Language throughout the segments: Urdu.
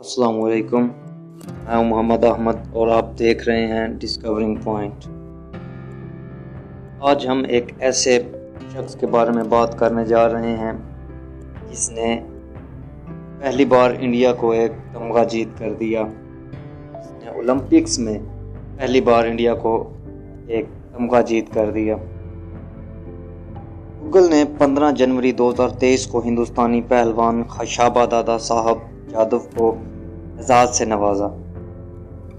السلام علیکم، میں ہوں محمد احمد اور آپ دیکھ رہے ہیں ڈسکورنگ پوائنٹ۔ آج ہم ایک ایسے شخص کے بارے میں بات کرنے جا رہے ہیں جس نے پہلی بار انڈیا کو ایک تمغہ جیت کر دیا، جس نے اولمپکس میں پہلی بار انڈیا کو ایک تمغہ جیت کر دیا۔ گوگل نے 15 جنوری 2023 کو ہندوستانی پہلوان خشابہ دادا صاحب جادو کو اعزاز سے نوازا،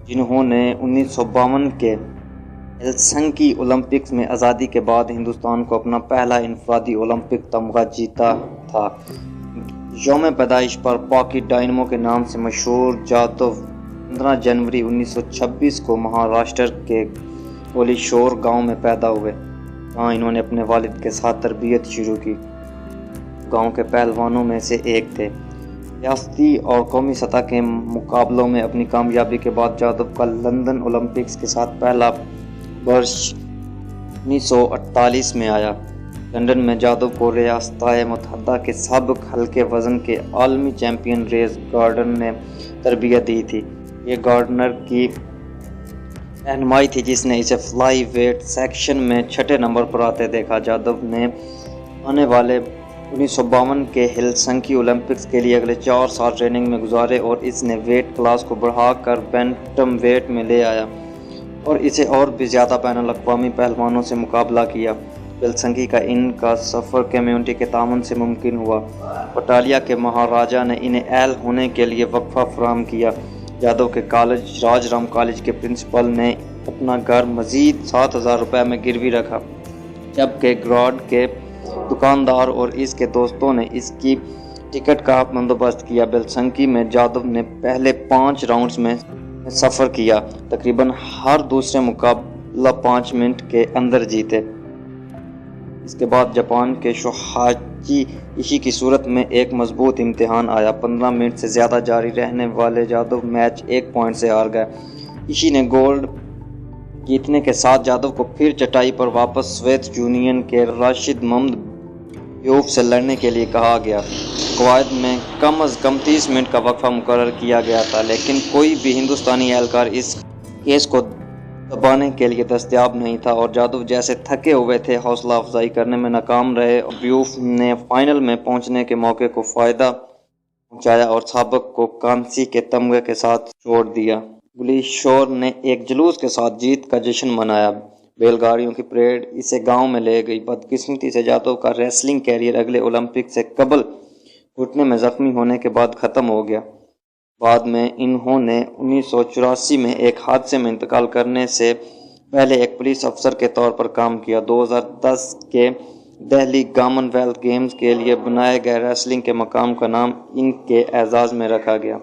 جنہوں نے 1952 کے ہیلسنکی اولمپکس میں آزادی کے بعد ہندوستان کو اپنا پہلا انفرادی اولمپک تمغہ جیتا تھا۔ یوم پیدائش پر پاکی ڈائنمو کے نام سے مشہور جادو 15 جنوری 1926 کو مہاراشٹر کے کولیشور گاؤں میں پیدا ہوئے، جہاں انہوں نے اپنے والد کے ساتھ تربیت شروع کی۔ گاؤں کے پہلوانوں میں سے ایک تھے۔ ریاستی اور قومی سطح کے مقابلوں میں اپنی کامیابی کے بعد جادو کا لندن اولمپکس کے ساتھ پہلا برش 1948 میں آیا۔ لندن میں جادو کو ریاستہائے متحدہ کے سابق ہلکے وزن کے عالمی چیمپئن ریس گارڈنر نے تربیت دی تھی۔ یہ گارڈنر کی رہنمائی تھی جس نے اسے فلائی ویٹ سیکشن میں 6 نمبر پر آتے دیکھا۔ جادو نے آنے والے 1952 کے ہیلسنکی اولمپکس کے لیے اگلے 4 سال ٹریننگ میں گزارے اور اس نے ویٹ کلاس کو بڑھا کر بینٹم ویٹ میں لے آیا اور اسے اور بھی زیادہ بین الاقوامی پہلوانوں سے مقابلہ کیا۔ ہیلسنکی کا ان کا سفر کمیونٹی کے تعاون سے ممکن ہوا۔ اٹالیا کے مہاراجا نے انہیں اہل ہونے کے لیے وقفہ فراہم کیا۔ جادو کے کالج راج رام کالج کے پرنسپل نے اپنا گھر مزید 7,000 روپے میں گروی رکھا، جبکہ گراڈ کے دکاندار اور اس کے دوستوں نے اس کی ٹکٹ کا بندوبست کیا۔ ہیلسنکی میں جادو نے پہلے 5 راؤنڈز میں سفر کیا، تقریباً ہر دوسرے مقابلہ 5 منٹ کے اندر جیتے۔ اس کے بعد جاپان کے شوہاچی ایشی کی صورت میں ایک مضبوط امتحان آیا۔ 15 منٹ سے زیادہ جاری رہنے والے جادو میچ 1 پوائنٹ سے ہار گئے۔ ایشی نے گولڈ جیتنے کے ساتھ جادو کو پھر چٹائی پر واپس سوویت یونین کے راشد محمد بیوف سے لڑنے کے لیے کہا گیا۔ قواعد میں کم از کم 30 منٹ کا وقفہ مقرر کیا گیا تھا، لیکن کوئی بھی ہندوستانی اہلکار اس کیس کو دبانے کے لیے دستیاب نہیں تھا اور جادو جیسے تھکے ہوئے تھے حوصلہ افزائی کرنے میں ناکام رہے۔ بیوف نے فائنل میں پہنچنے کے موقع کو فائدہ پہنچایا اور سابق کو کانسی کے تمغے کے ساتھ چھوڑ دیا۔ گلیشور نے ایک جلوس کے ساتھ جیت کا جشن منایا۔ بیل گاڑیوں کی پریڈ اسے گاؤں میں لے گئی۔ بدقسمتی سے جادو کا ریسلنگ کیریئر اگلے اولمپک سے قبل گھٹنے میں زخمی ہونے کے بعد ختم ہو گیا۔ بعد میں انہوں نے 1984 میں ایک حادثے میں انتقال کرنے سے پہلے ایک پولیس افسر کے طور پر کام کیا۔ 2010 کے دہلی کامن ویلتھ گیمز کے لیے بنائے گئے ریسلنگ کے مقام کا نام ان کے اعزاز میں رکھا گیا۔